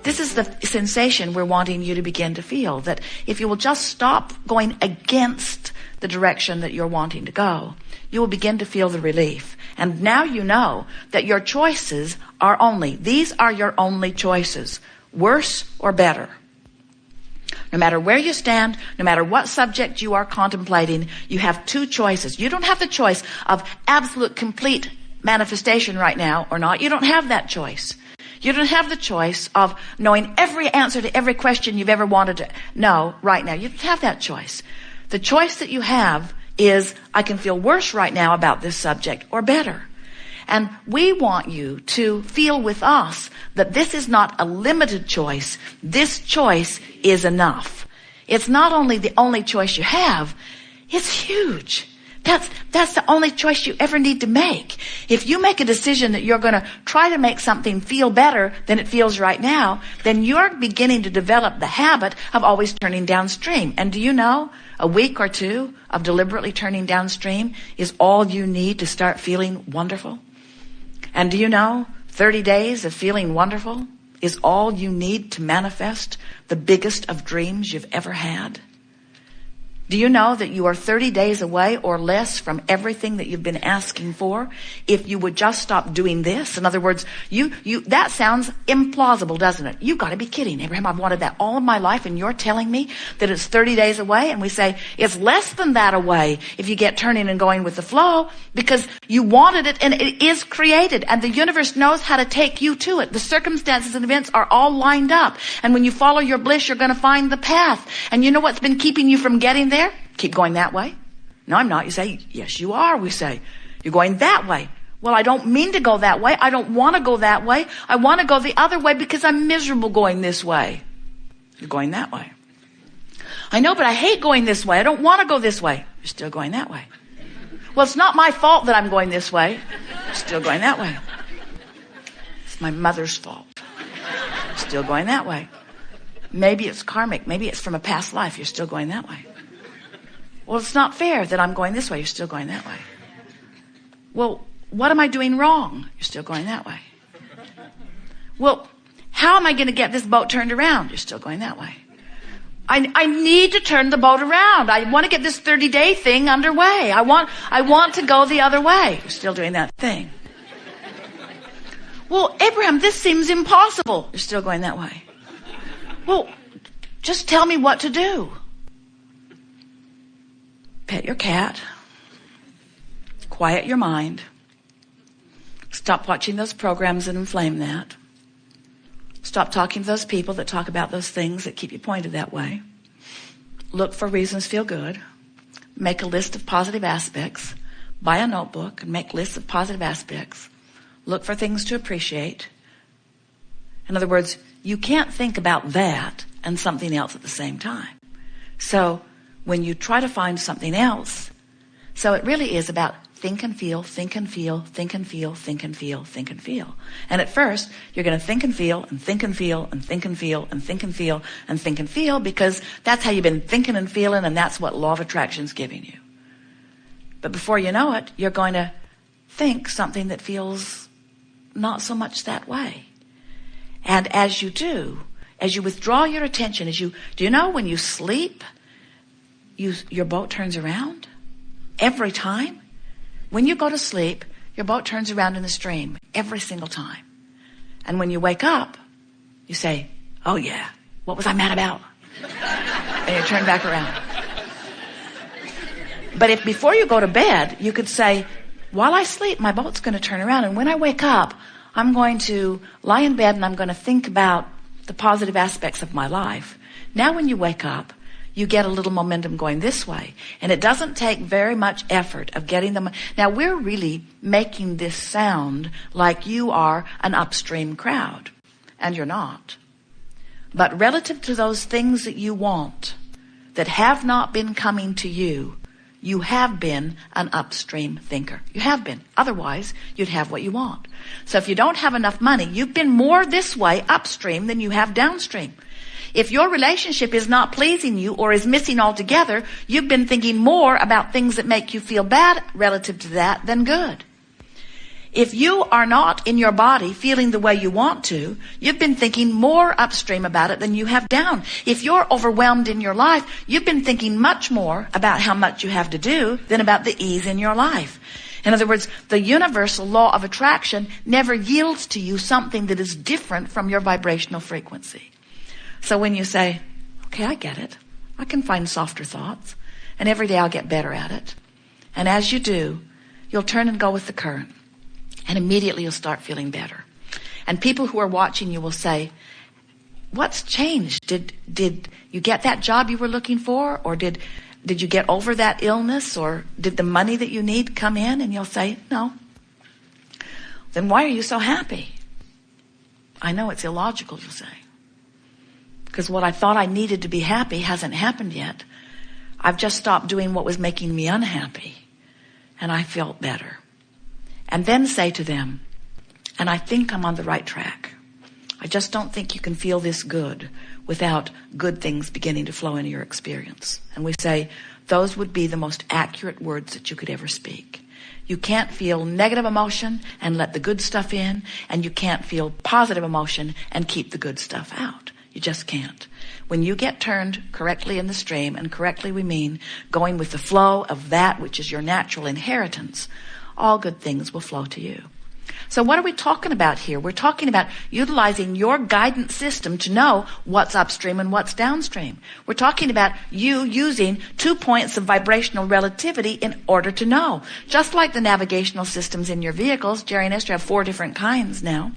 This is the sensation we're wanting you to begin to feel, that if you will just stop going against the direction that you're wanting to go, you will begin to feel the relief. And now you know that your choices are these are your only choices, worse or better. No matter where you stand, no matter what subject you are contemplating, you have two choices. You don't have the choice of absolute complete manifestation right now or not. You don't have that choice. You don't have the choice of knowing every answer to every question you've ever wanted to know right now. You don't have that choice. The choice that you have is, I can feel worse right now about this subject or better. And we want you to feel with us that this is not a limited choice. This choice is enough. It's not only the only choice you have, it's huge. That's the only choice you ever need to make. If you make a decision that you're going to try to make something feel better than it feels right now, then you're beginning to develop the habit of always turning downstream. And do you know, a week or two of deliberately turning downstream is all you need to start feeling wonderful? And do you know, 30 days of feeling wonderful is all you need to manifest the biggest of dreams you've ever had? Do you know that you are 30 days away or less from everything that you've been asking for if you would just stop doing this? In other words, that sounds implausible, doesn't it? You've got to be kidding, Abraham. I've wanted that all of my life, and you're telling me that it's 30 days away? And we say, it's less than that away if you get turning and going with the flow, because you wanted it and it is created, and the universe knows how to take you to it. The circumstances and events are all lined up. And when you follow your bliss, you're going to find the path. And you know what's been keeping you from getting there? Keep going that way. No, I'm not. You say, yes, you are. We say, you're going that way. Well, I don't mean to go that way. I don't want to go that way. I want to go the other way because I'm miserable going this way. You're going that way. I know, but I hate going this way. I don't want to go this way. You're still going that way. Well, it's not my fault that I'm going this way. You're still going that way. It's my mother's fault. Still going that way. Maybe it's karmic. Maybe it's from a past life. You're still going that way. Well, it's not fair that I'm going this way. You're still going that way. Well, what am I doing wrong? You're still going that way. Well, how am I going to get this boat turned around? You're still going that way. I need to turn the boat around. I want to get this 30-day thing underway. I want to go the other way. You're still doing that thing. Well, Abraham, this seems impossible. You're still going that way. Well, just tell me what to do. Pet your cat. Quiet your mind. Stop watching those programs that inflame that. Stop talking to those people that talk about those things that keep you pointed that way. Look for reasons to feel good. Make a list of positive aspects. Buy a notebook and make lists of positive aspects. Look for things to appreciate. In other words, you can't think about that and something else at the same time. So when you try to find something else, so it really is about think and feel, think and feel, think and feel, think and feel, think and feel. And at first, you're going to think and feel and think and feel and think and feel and think and feel and think and feel, because that's how you've been thinking and feeling, and that's what law of attraction's giving you. But before you know it, you're going to think something that feels not so much that way. And as you do, as you withdraw your attention, do you know when you sleep, your boat turns around every time? When you go to sleep, your boat turns around in the stream every single time. And when you wake up, you say, oh yeah, what was I mad about? And you turn back around. But if before you go to bed, you could say, while I sleep, my boat's going to turn around. And when I wake up, I'm going to lie in bed and I'm going to think about the positive aspects of my life. Now when you wake up, you get a little momentum going this way. And it doesn't take very much effort of getting them. Now we're really making this sound like you are an upstream crowd. And you're not. But relative to those things that you want that have not been coming to you, you have been an upstream thinker. You have been. Otherwise, you'd have what you want. So if you don't have enough money, you've been more this way upstream than you have downstream. If your relationship is not pleasing you or is missing altogether, you've been thinking more about things that make you feel bad relative to that than good. If you are not in your body feeling the way you want to, you've been thinking more upstream about it than you have down. If you're overwhelmed in your life, you've been thinking much more about how much you have to do than about the ease in your life. In other words, the universal law of attraction never yields to you something that is different from your vibrational frequency. So when you say, okay, I get it. I can find softer thoughts, and every day I'll get better at it. And as you do, you'll turn and go with the current. And immediately you'll start feeling better. And people who are watching you will say, what's changed? Did you get that job you were looking for? Or did you get over that illness? Or did the money that you need come in? And you'll say, no. Then why are you so happy? I know it's illogical, you'll say. Because what I thought I needed to be happy hasn't happened yet. I've just stopped doing what was making me unhappy. And I felt better. And then say to them, and I think I'm on the right track. I just don't think you can feel this good without good things beginning to flow into your experience. And we say, those would be the most accurate words that you could ever speak. You can't feel negative emotion and let the good stuff in, and you can't feel positive emotion and keep the good stuff out. You just can't. When you get turned correctly in the stream, and correctly we mean going with the flow of that which is your natural inheritance, all good things will flow to you. So what are we talking about here? We're talking about utilizing your guidance system to know what's upstream and what's downstream. We're talking about you using 2 points of vibrational relativity in order to know. Just like the navigational systems in your vehicles, Jerry and Esther have 4 different kinds now.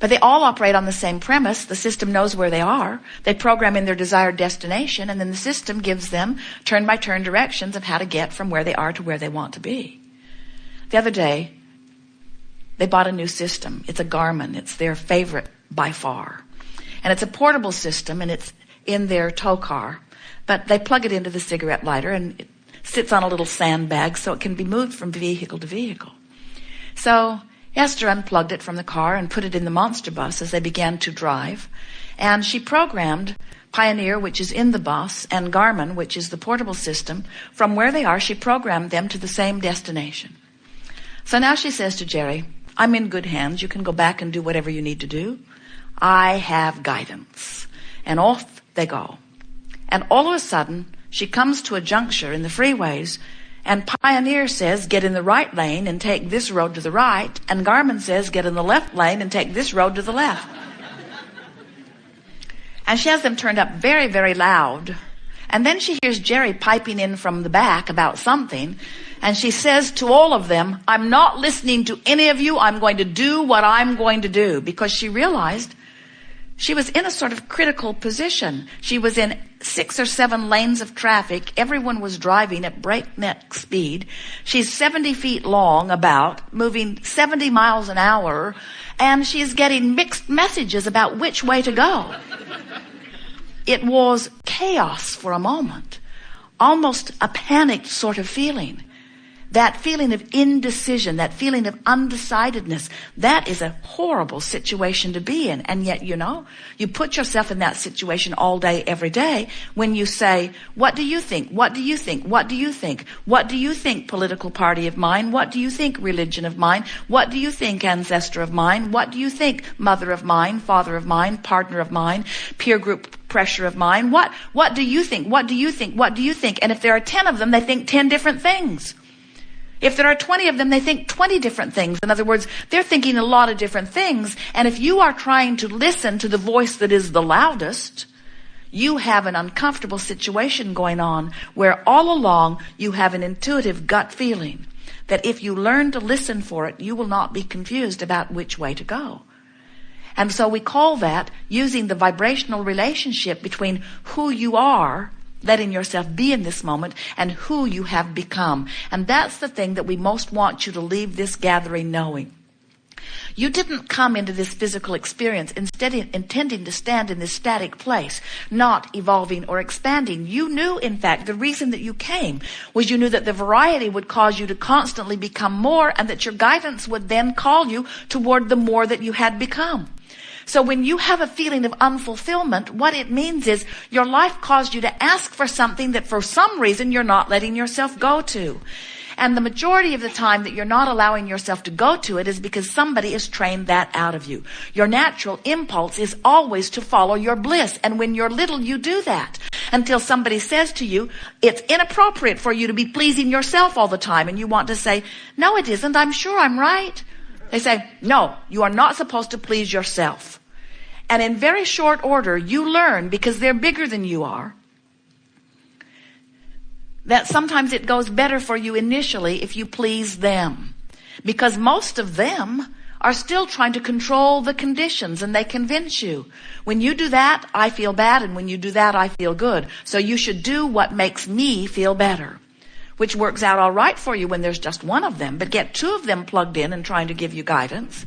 But they all operate on the same premise. The system knows where they are. They program in their desired destination, and then the system gives them turn-by-turn directions of how to get from where they are to where they want to be. The other day, they bought a new system. It's a Garmin. It's their favorite by far. And it's a portable system, and it's in their tow car. But they plug it into the cigarette lighter, and it sits on a little sandbag so it can be moved from vehicle to vehicle. So Esther unplugged it from the car and put it in the monster bus as they began to drive. And she programmed Pioneer, which is in the bus, and Garmin, which is the portable system. From where they are, she programmed them to the same destination. So now she says to Jerry, I'm in good hands. You can go back and do whatever you need to do. I have guidance. And off they go. And all of a sudden, she comes to a juncture in the freeways, and Pioneer says, get in the right lane and take this road to the right. And Garmin says, get in the left lane and take this road to the left. And she has them turned up very, very loud. And then she hears Jerry piping in from the back about something. And she says to all of them, I'm not listening to any of you. I'm going to do what I'm going to do. Because she realized she was in a sort of critical position. She was in 6 or 7 lanes of traffic. Everyone was driving at breakneck speed. She's 70 feet long, about, moving 70 miles an hour, and she's getting mixed messages about which way to go. It was chaos for a moment, almost a panicked sort of feeling. That feeling of indecision, that feeling of undecidedness, that is a horrible situation to be in. And yet, you put yourself in that situation all day, every day, when you say, what do you think? What do you think? What do you think? What do you think, political party of mine? What do you think, religion of mine? What do you think, ancestor of mine? What do you think, mother of mine, father of mine, partner of mine, peer group pressure of mine? What do you think? What do you think? What do you think? And if there are 10 of them, they think 10 different things. If there are 20 of them, they think 20 different things. In other words, they're thinking a lot of different things. And if you are trying to listen to the voice that is the loudest, you have an uncomfortable situation going on where all along you have an intuitive gut feeling that if you learn to listen for it, you will not be confused about which way to go. And so we call that using the vibrational relationship between who you are, letting yourself be in this moment, and who you have become. And that's the thing that we most want you to leave this gathering knowing. You didn't come into this physical experience instead intending to stand in this static place, not evolving or expanding. You knew, in fact, the reason that you came was you knew that the variety would cause you to constantly become more, and that your guidance would then call you toward the more that you had become. So when you have a feeling of unfulfillment, what it means is your life caused you to ask for something that for some reason you're not letting yourself go to. And the majority of the time that you're not allowing yourself to go to it is because somebody has trained that out of you. Your natural impulse is always to follow your bliss. And when you're little, you do that until somebody says to you, it's inappropriate for you to be pleasing yourself all the time. And you want to say, no, it isn't. I'm sure I'm right. They say, no, you are not supposed to please yourself. And in very short order, you learn, because they're bigger than you are, that sometimes it goes better for you initially if you please them. Because most of them are still trying to control the conditions, and they convince you, when you do that, I feel bad, and when you do that, I feel good. So you should do what makes me feel better, which works out all right for you when there's just one of them. But get two of them plugged in and trying to give you guidance,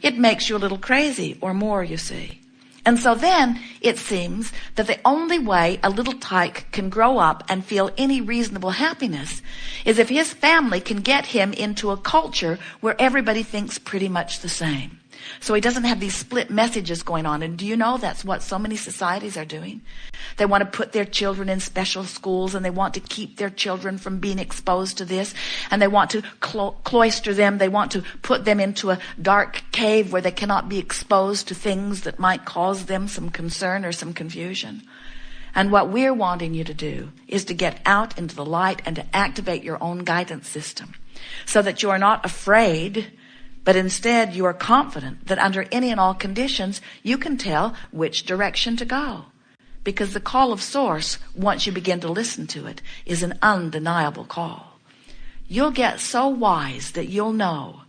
it makes you a little crazy or more, you see. And so then it seems that the only way a little tyke can grow up and feel any reasonable happiness is if his family can get him into a culture where everybody thinks pretty much the same. So he doesn't have these split messages going on. And do you know that's what so many societies are doing? They want to put their children in special schools, and they want to keep their children from being exposed to this, and they want to cloister them. They want to put them into a dark cave where they cannot be exposed to things that might cause them some concern or some confusion. And what we're wanting you to do is to get out into the light and to activate your own guidance system so that you are not afraid, but instead you are confident that under any and all conditions, you can tell which direction to go. Because the call of Source, once you begin to listen to it, is an undeniable call. You'll get so wise that you'll know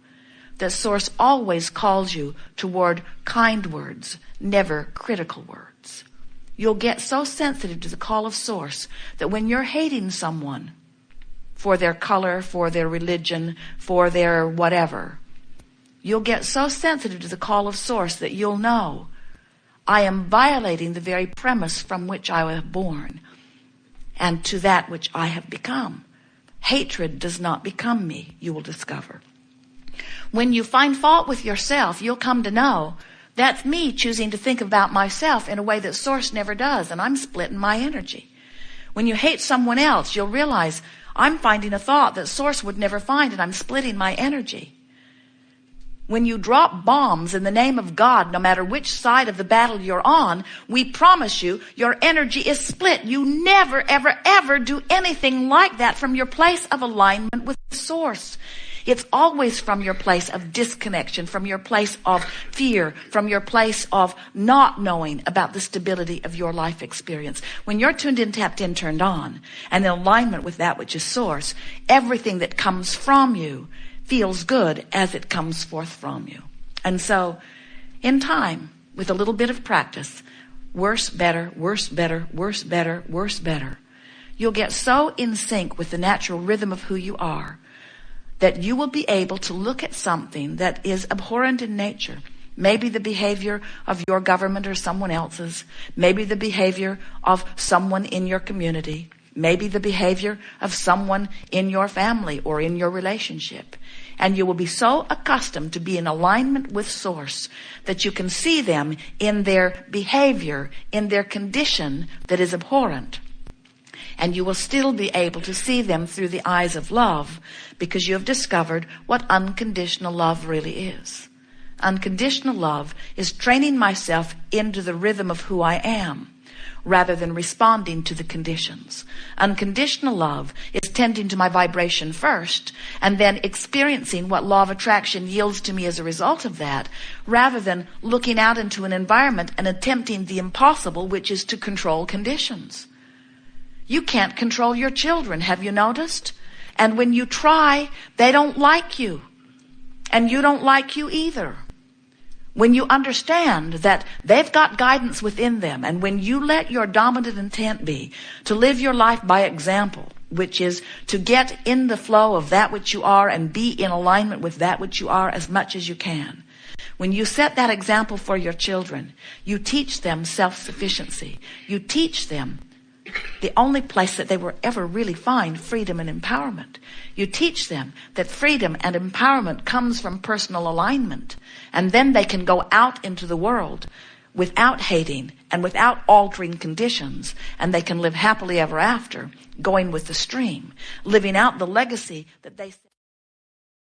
that Source always calls you toward kind words, never critical words. You'll get so sensitive to the call of Source that when you're hating someone for their color, for their religion, for their whatever, you'll get so sensitive to the call of Source that you'll know, I am violating the very premise from which I was born and to that which I have become. Hatred does not become me, you will discover. When you find fault with yourself, you'll come to know that's me choosing to think about myself in a way that Source never does, and I'm splitting my energy. When you hate someone else, you'll realize I'm finding a thought that Source would never find, and I'm splitting my energy. When you drop bombs in the name of God, no matter which side of the battle you're on, we promise you your energy is split. You never, ever, ever do anything like that from your place of alignment with Source. It's always from your place of disconnection, from your place of fear, from your place of not knowing about the stability of your life experience. When you're tuned in, tapped in, turned on, and in alignment with that which is Source, everything that comes from you feels good as it comes forth from you. And so, in time, with a little bit of practice, worse, better, worse, better, worse, better, worse, better, you'll get so in sync with the natural rhythm of who you are that you will be able to look at something that is abhorrent in nature, maybe the behavior of your government or someone else's, maybe the behavior of someone in your community, maybe the behavior of someone in your family or in your relationship. And you will be so accustomed to be in alignment with Source that you can see them in their behavior, in their condition that is abhorrent. And you will still be able to see them through the eyes of love because you have discovered what unconditional love really is. Unconditional love is training myself into the rhythm of who I am, rather than responding to the conditions. Unconditional love is tending to my vibration first, and then experiencing what law of attraction yields to me as a result of that, rather than looking out into an environment and attempting the impossible, which is to control conditions. You can't control your children, have you noticed? And when you try, they don't like you. And you don't like you either. When you understand that they've got guidance within them, and when you let your dominant intent be to live your life by example, which is to get in the flow of that which you are and be in alignment with that which you are as much as you can. When you set that example for your children, you teach them self-sufficiency. You teach them the only place that they will ever really find freedom and empowerment. You teach them that freedom and empowerment comes from personal alignment, and then they can go out into the world without hating and without altering conditions, and they can live happily ever after, going with the stream, living out the legacy that they